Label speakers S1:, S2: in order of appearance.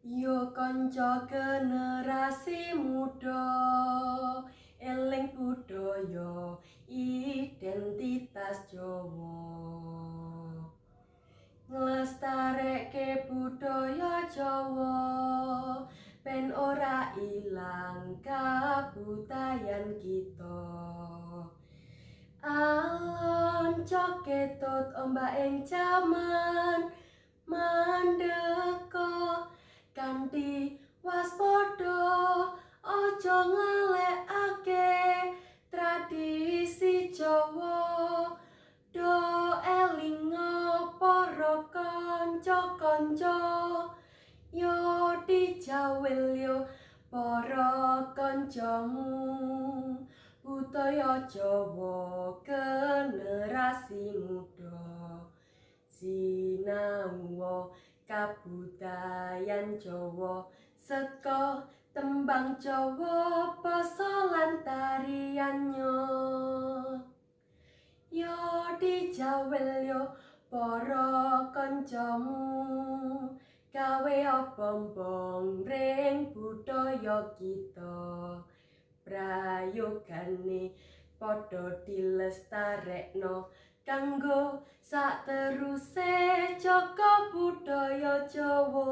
S1: Yo kanca generasi muda, eling budaya identitas Jawa. Nglestarekke budaya Jawa, ben ora ilang kabudayan kita. Alon coketut ombak ing jaman mandeka kanthi waspada aja ngalekake tradisi Jawa. Do elinga para kanca-kanca, yo dijawil yo para kancamu. Budaya Jawa generasi muda, sinau kabudayan Jawa seka tembang Jawa basa lan tariannya. Yo dijawil yo para kancamu, gawe obombong ring budaya kita. Prayogane padha dilestarekno kanggo sakteruse jaga budaya Jawa.